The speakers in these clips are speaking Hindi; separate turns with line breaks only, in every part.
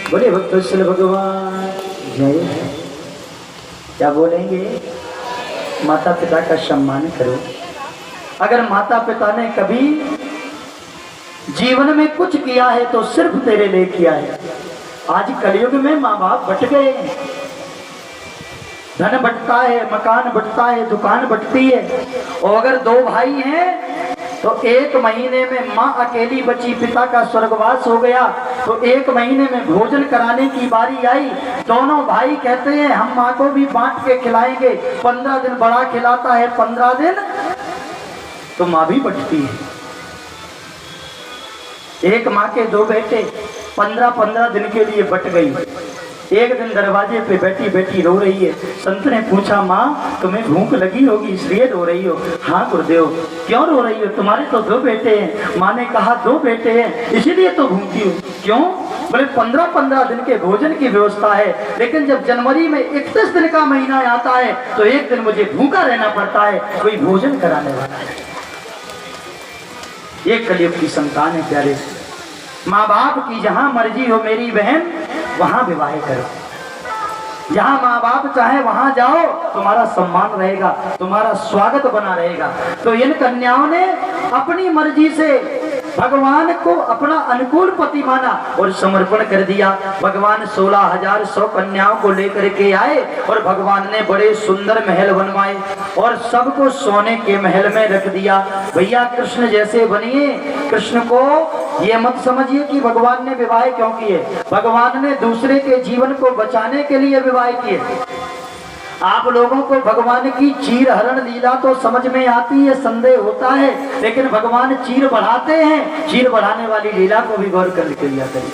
बोले भक्तवत्सल भगवान जय। क्या बोलेंगे? माता पिता का सम्मान करो। अगर माता पिता ने कभी जीवन में कुछ किया है तो सिर्फ तेरे लिए किया है। आज कलयुग में माँ बाप बट गए हैं, धन बटता है, मकान बटता है, दुकान बटती है। और अगर दो भाई हैं तो एक महीने में माँ अकेली बची, पिता का स्वर्गवास हो गया, तो एक महीने में भोजन कराने की बारी आई। दोनों भाई कहते हैं हम माँ को भी बांट के खिलाएंगे। 15 दिन बड़ा खिलाता है, 15 दिन तो माँ भी बटती है। एक माँ के दो बेटे 15-15 दिन के लिए बट गई। एक दिन दरवाजे पे बैठी बैठी रो रही है। संत ने पूछा माँ तुम्हें भूख लगी होगी इसलिए रो रही हो? हाँ गुरुदेव। क्यों रो रही हो? तुम्हारे तो 2 बेटे हैं। माँ ने कहा 2 बेटे हैं इसीलिए तो भूखी हूँ। क्यों? बोले 15-15 दिन के भोजन की व्यवस्था है, लेकिन जब जनवरी में 31 दिन का महीना आता है तो एक दिन मुझे भूखा रहना पड़ता है, कोई भोजन कराने वाला है। ये कलयुग की संतान है प्यारे। माँ बाप की जहां मर्जी हो मेरी बहन वहां विवाह करो। जहां माँ बाप चाहे वहां जाओ, तुम्हारा सम्मान रहेगा, तुम्हारा स्वागत बना रहेगा। तो इन कन्याओं ने अपनी मर्जी से भगवान को अपना अनुकूल पति माना और समर्पण कर दिया। भगवान 16,100 कन्याओं को लेकर के आए और भगवान ने बड़े सुंदर महल बनवाए और सबको सोने के महल में रख दिया। भैया कृष्ण जैसे बनिए। कृष्ण को ये मत समझिए कि भगवान ने विवाह क्यों किए। भगवान ने दूसरे के जीवन को बचाने के लिए विवाह किए। आप लोगों को भगवान की चीर हरण लीला तो समझ में आती है, संदेह होता है, लेकिन भगवान चीर बढ़ाते हैं। चीर बढ़ाने वाली लीला को भी गौर कर लिया करिए।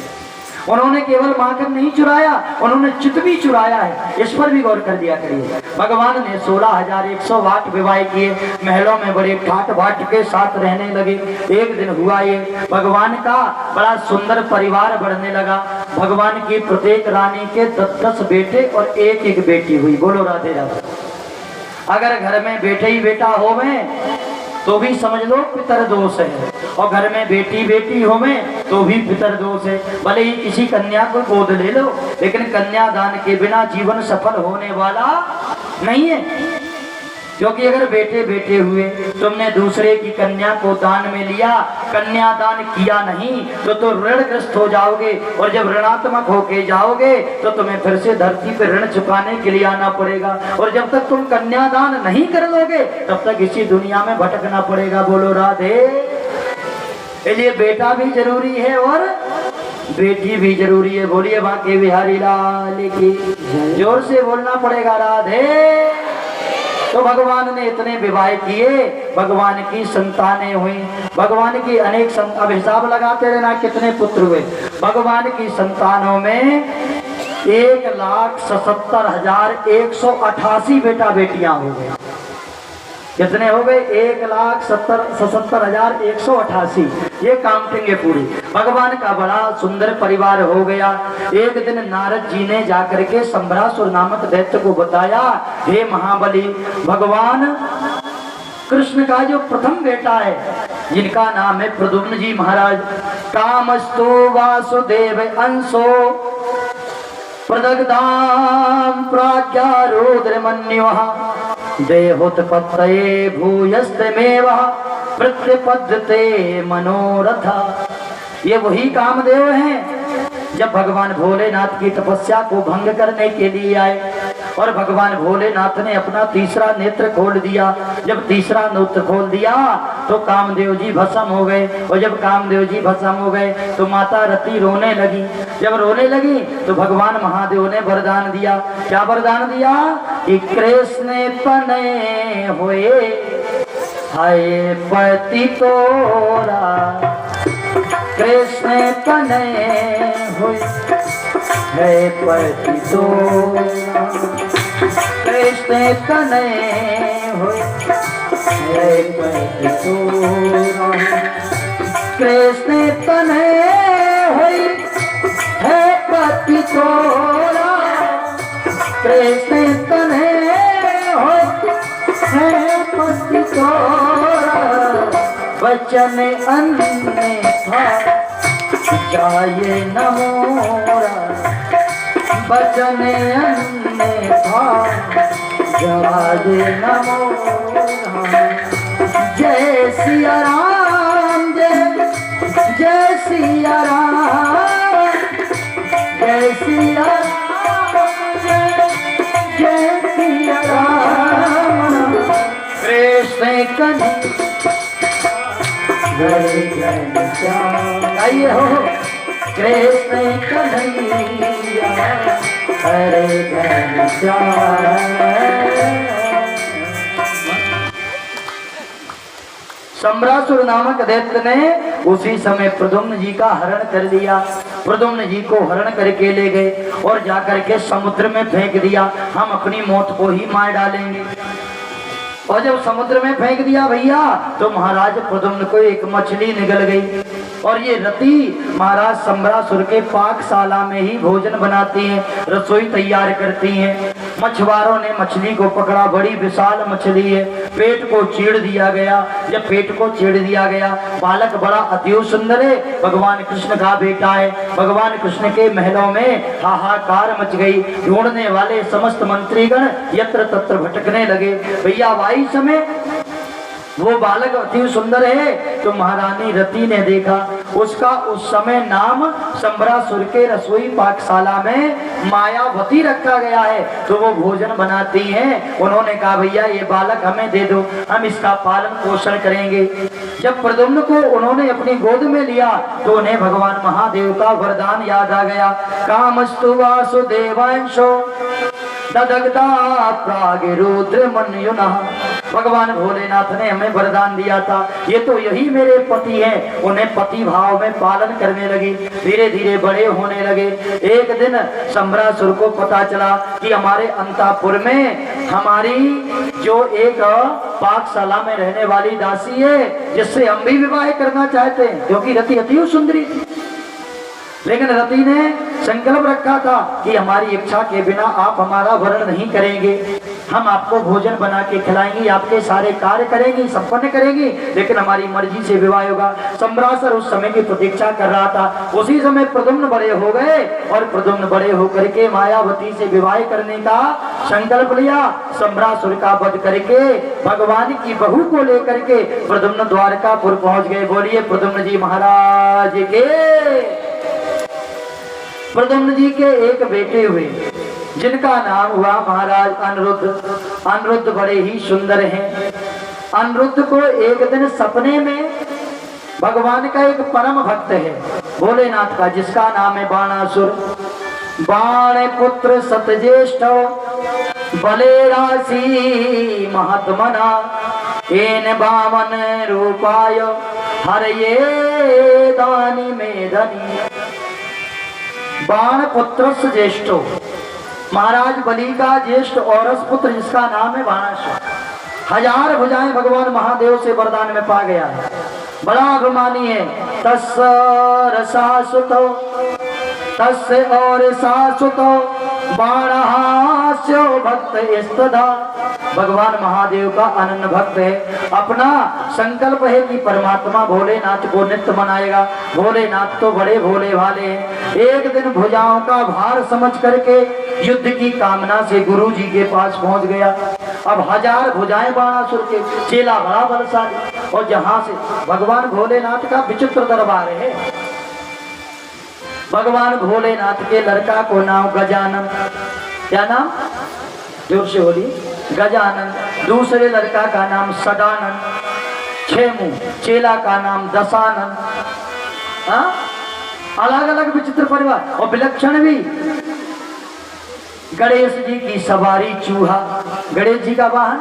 उन्होंने केवल माखन नहीं चुराया, उन्होंने चित भी चुराया है, इस पर भी गौर कर दिया करिए। भगवान ने 16,108 विवाह किए, महलों में बड़े ठाट बाट के साथ रहने लगे। एक दिन हुआ ये भगवान का बड़ा सुंदर परिवार बढ़ने लगा। भगवान की प्रत्येक रानी के 10-10 बेटे और एक बेटी हुई। बोलो राधे राधे। अगर घर में बेटे ही बेटा होवे तो भी समझ लो पितर दोष है, और घर में बेटी बेटी होवे तो भी पितर दोष है। भले ही किसी कन्या को गोद ले लो, लेकिन कन्यादान के बिना जीवन सफल होने वाला नहीं है। क्योंकि अगर बेटे बेटे हुए, तुमने दूसरे की कन्या को दान में लिया, कन्यादान किया नहीं तो ऋणग्रस्त हो जाओगे, और जब ऋणात्मक होके जाओगे तो तुम्हें फिर से धरती पर ऋण चुकाने के लिए आना पड़ेगा। और जब तक तुम कन्यादान नहीं कर लोगे तब तक इसी दुनिया में भटकना पड़ेगा। बोलो राधे। इसलिए बेटा भी जरूरी है और बेटी भी जरूरी है। बोलिए बांके बिहारी लाल की। जोर से बोलना पड़ेगा राधे। तो भगवान ने इतने विवाह किए, भगवान की संतानें हुई। भगवान की अनेक अब हिसाब लगाते रहना कितने पुत्र हुए। भगवान की संतानों में 1,77,188 बेटा बेटियां हो गए। कितने हो गए? 1,77,188। ये काउंटिंग है पूरी। भगवान का बड़ा सुंदर परिवार हो गया। एक दिन नारद जी ने जाकर के संभरासुर नामक दैत्य को बताया, हे महाबली, भगवान कृष्ण का जो प्रथम बेटा है, जिनका नाम है प्रद्युम्न जी महाराज, कामस्तु वासुदेव अंशो प्रदग्धाम प्राज्ञा रुद्रमन्युः देहोत्पत्तये भूयस्तमेव प्रत्यपद्यते मनोरथा। ये वही कामदेव हैं जब भगवान भोलेनाथ की तपस्या को भंग करने के लिए आए, और भगवान भोलेनाथ ने अपना तीसरा नेत्र खोल दिया। जब तीसरा नेत्र खोल दिया तो कामदेव जी भस्म हो गए, और जब कामदेव जी भस्म हो गए तो माता रति रोने लगी। जब रोने लगी तो भगवान महादेव ने वरदान दिया। क्या वरदान दिया? कि कृष्ण तनय हुए हाय पति तोरा, कृष्ण तनय हुए है पति तोरा, कृष्ण तनय हुए है पति तोरा, कृष्ण तनय हुए है पति तोरा, कृष्ण तनय हुए है पति तोरा, वचन अन्य जाए न मोरा बचन अन्यथा जाए न मोरा। जय सिया राम जय जय सिया राम जय सिया राम जय सिया राम। कृष्ण कन्हैया आइए हो कृष्ण कन्हैया हरे घनश्याम। सम्रासुर नामक दैत्य ने उसी समय प्रद्युम्न जी का हरण कर लिया। प्रद्युम्न जी को हरण करके ले गए और जाकर के समुद्र में फेंक दिया। हम अपनी मौत को ही मार डालेंगे। और जब समुद्र में फेंक दिया भैया तो महाराज प्रद्युम्न को एक मछली निगल गई। और ये रति महाराज सम्रासुर के पाकशाला में ही भोजन बनाती हैं, रसोई तैयार करती हैं। मछुआरों ने मछली को पकड़ा, बड़ी विशाल मछली है। पेट को चीड़ दिया गया। जब पेट को चीड़ दिया गया, बालक बड़ा अति सुंदर है, भगवान कृष्ण का बेटा है। भगवान कृष्ण के महलों में हाहाकार मच गई। ढूंढने वाले समस्त मंत्रीगण यत्र तत्र भटकने लगे। भैया भाई समय वो बालक अति सुंदर है तो महारानी रति ने देखा। उसका उस समय नाम सम्रासुर के रसोई पाकशाला में मायावती रखा गया है। तो वो भोजन बनाती हैं। उन्होंने कहा भैया ये बालक हमें दे दो, हम इसका पालन पोषण करेंगे। जब प्रद्युम्न को उन्होंने अपनी गोद में लिया तो उन्हें भगवान महादेव का वरदान याद आ गया। कामस्तु वासुदेवांशो ददगदा प्रागिरुद्र मन्युना। भगवान भोलेनाथ ने हमें वरदान दिया था, ये तो यही मेरे पति हैं। उन्हें पति भाव में पालन करने लगी, धीरे धीरे बड़े होने लगे। एक दिन सम्रासुर को पता चला कि हमारे अंतापुर में हमारी जो एक पाकशाला में रहने वाली दासी है जिससे हम भी विवाह करना चाहते हैं, क्योंकि रति अति सुंदरी। लेकिन रति ने संकल्प रखा था कि हमारी इच्छा के बिना आप हमारा वरण नहीं करेंगे, हम आपको भोजन बना के खिलाएंगे, आपके सारे कार्य करेंगे, संपन्न करेंगे, लेकिन हमारी मर्जी से विवाह होगा। सम्रासुर उस समय की प्रतीक्षा कर रहा था। उसी समय प्रद्युम्न बड़े हो गए और प्रद्युम्न बड़े होकर के मायावती से विवाह करने का संकल्प लिया। सम्रासुर का वध करके भगवान की बहू को लेकर के प्रद्युम्न द्वारकापुर पहुंच गए। बोलिए प्रद्युम्न जी महाराज के। प्रद्युम्न जी के एक बेटे हुए जिनका नाम हुआ महाराज अनिरुद्ध। अनिरुद्ध बड़े ही सुंदर हैं। अनिरुद्ध को एक दिन सपने में भगवान का एक परम भक्त है भोलेनाथ का, जिसका नाम है बाणासुर। बाण पुत्र सतज्येष्ठ बले राशि महात्मना एन बामन रूपाय हरये दानी में धनी। बाण पुत्र ज्येष्ठो, महाराज बलि का ज्येष्ठ औरस पुत्र जिसका नाम है बाणासुर। 1000 भुजाएं भगवान महादेव से वरदान में पा गया है, बड़ा अभिमानी है। तस्य रसासुतो तस्य और सासुतो बाणहास्यो भक्त स्तदा। भगवान महादेव का अनन्य भक्त है। अपना संकल्प है कि परमात्मा भोलेनाथ को नित्य मनाएगा। भोलेनाथ तो बड़े भोले भाले हैं। एक दिन भुजाओं का भार समझ करके युद्ध की कामना से गुरु जी के पास पहुंच गया। अब 1000 भुजाएं बाणासुर के, चेला बड़ा बलशाली। और जहां से भगवान भोलेनाथ का विचित्र दरबार है। भगवान भोलेनाथ के लड़का को नाम गजानन, क्या नाम जोर से बोलिए, गजानन। दूसरे लड़का का नाम सदानन, 6 मुंह। चेला का नाम दशानन। अलग अलग विचित्र परिवार और विलक्षण भी। गणेश जी की सवारी चूहा, गणेश जी का वाहन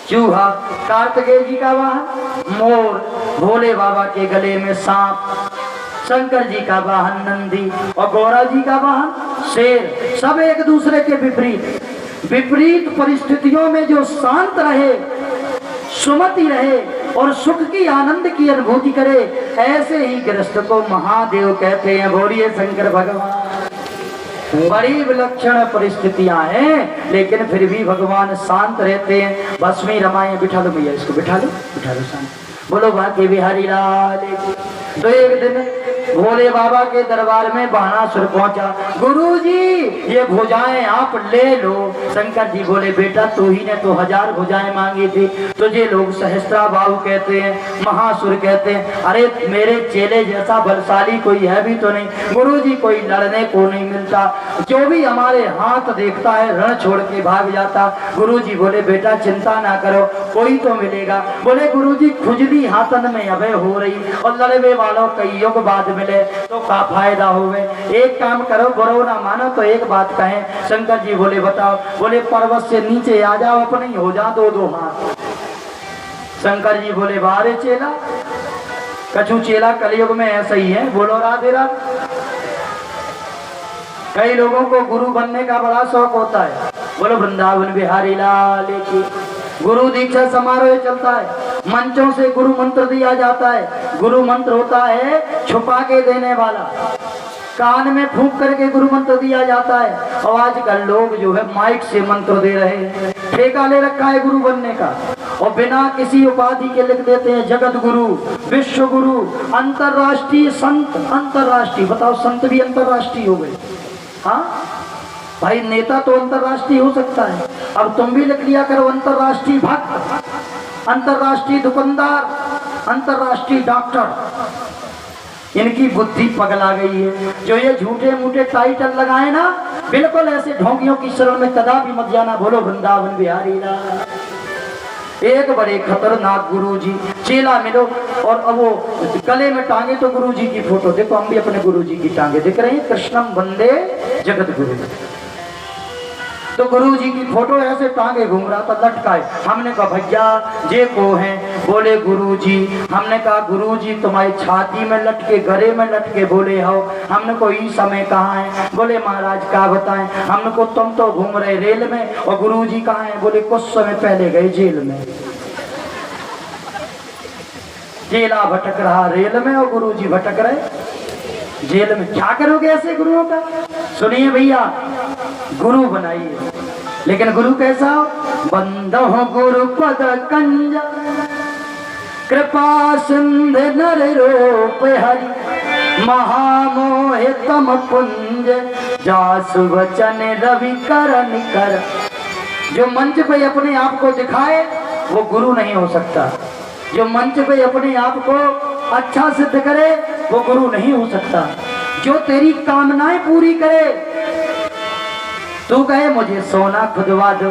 चूहा। कार्तिकेय जी का वाहन मोर, भोले बाबा के गले में सांप। शंकर जी का वाहन नंदी और गौरा जी का वाहन शेर। सब एक दूसरे के विपरीत। विपरीत परिस्थितियों में जो शांत रहे, सुमति रहे और सुख की आनंद की अनुभूति करे, ऐसे ही गृहस्थ को महादेव कहते हैं। बोलिए शंकर भगवान। बड़ी विलक्षण परिस्थितियां हैं लेकिन फिर भी भगवान शांत रहते हैं। भस्मी रमाए। बिठा लो भैया, इसको बिठा लो शांत। बोलो बाकी बिहारी लाल। तो एक दिन भोले बाबा के दरबार में बाणासुर पहुंचा। गुरुजी ये भुजाएं आप ले लो। शंकर जी बोले बेटा तू ही ने तो 1000 भुजाएं मांगी थी, तुझे लोग सहस्त्रा बाहु कहते हैं, महासुर कहते हैं। अरे मेरे चेले जैसा बलशाली कोई है भी तो नहीं। गुरुजी कोई लड़ने को नहीं मिलता, जो भी हमारे हाथ देखता है रण छोड़ के भाग जाता। गुरुजी बोले बेटा चिंता ना करो, कोई तो मिलेगा। बोले गुरुजी खुजली हाथन में अभय हो रही और लड़वे वालों कई युग बाद मिले तो का फायदा होवे। एक काम करो, बुरो ना मानो तो एक बात कहें। शंकर जी बोले बताओ। बोले पर्वत से नीचे आ जाओ, अपने ही हो जा 2-2 हाथ। शंकर जी बोले बारे चेला, कछु चेला कलयुग में ऐसा ही है। बोलो राधे राधे। कई लोगों को गुरु बनने का बड़ा शौक होता है। बोलो वृंदावन बिहारी लाल की। गुरु दीक्षा समारोह चलता है, मंचों से गुरु मंत्र दिया जाता है। गुरु मंत्र होता है छुपा के देने वाला, कान में फूंक करके गुरु मंत्र दिया जाता है। और आजकल लोग जो है माइक से मंत्र दे रहे हैं, ठेका ले रखा है गुरु बनने का और बिना किसी उपाधि के लिख देते हैं जगत गुरु, विश्व गुरु, अंतरराष्ट्रीय संत। अंतरराष्ट्रीय, बताओ संत भी अंतरराष्ट्रीय हो गए। हाँ भाई, नेता तो अंतरराष्ट्रीय हो सकता है। अब तुम भी लिख लिया करो अंतरराष्ट्रीय भक्त, अंतरराष्ट्रीय दुकानदार, अंतरराष्ट्रीय डॉक्टर। इनकी बुद्धि पगला गई है। जो ये झूठे मूठे टाइटल लगाए ना, बिल्कुल ऐसे ढोंगियों की शरण में कदापि मत जाना। बोलो वृंदावन बिहारी लाल। एक बड़े खतरनाक गुरुजी, चेला मिलो और अब वो गले में टांगे तो गुरुजी की फोटो देखो। हम भी अपने गुरुजी की टांगे दिख रहे हैं, कृष्णम वंदे जगत गुरु। तो गुरुजी की फोटो ऐसे टांगे घूम रहा था, लटकाए। हमने कहा भैया जे को हैं? बोले गुरुजी। हमने कहा गुरुजी तुम्हारी छाती में लटके, गले में लटके बोले हो। हमने को ई समय कहाँ है? बोले महाराज क्या बताएं। हमने को तुम तो घूम रहे रेल में और गुरुजी कहाँ है? बोले कुछ समय पहले गए जेल में। चेला भटक रहा रेल में और गुरुजी भटक रहे जेल में। क्या करोगे ऐसे गुरुओं का? सुनिए भैया, गुरु बनाइए, लेकिन गुरु कैसा हो? बंदो गुरु पद कंज, कृपा सिंध नर रूप हरि, महामोह तम पुंज, जासु वचन रवि करन कर। जो मंच पे अपने आप को दिखाए वो गुरु नहीं हो सकता। जो मंच पे अपने आप को अच्छा सिद्ध करे वो गुरु नहीं हो सकता। जो तेरी कामनाएं पूरी करे, तू कहे मुझे सोना खुदवा दो,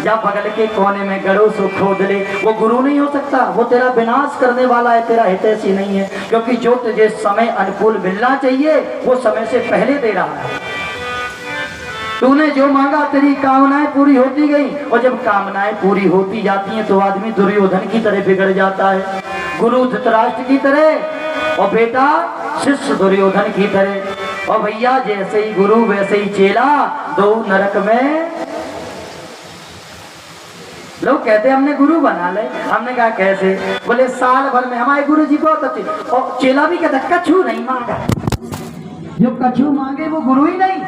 या बगल के कोने में गड़ो सो खोद ले, वो गुरु नहीं हो सकता। वो तेरा विनाश करने वाला है, तेरा हितैषी नहीं है। क्योंकि जो तुझे समय अनुकूल मिलना चाहिए वो समय से पहले दे रहा है। तूने जो मांगा तेरी कामनाएं पूरी होती गई, और जब कामनाएं पूरी होती जाती हैं तो आदमी दुर्योधन की तरह बिगड़ जाता है, गुरु धृतराष्ट्र की तरह और बेटा शिष्य दुर्योधन की तरह। और भैया जैसे ही गुरु वैसे ही चेला, दो नरक में। लोग कहते हमने गुरु बना ले। हमने कहा कैसे? बोले साल भर में हमारे गुरु जी बहुत अच्छे। और चेला भी कहता कछु नहीं मांगा। जो कछु मांगे वो गुरु ही नहीं।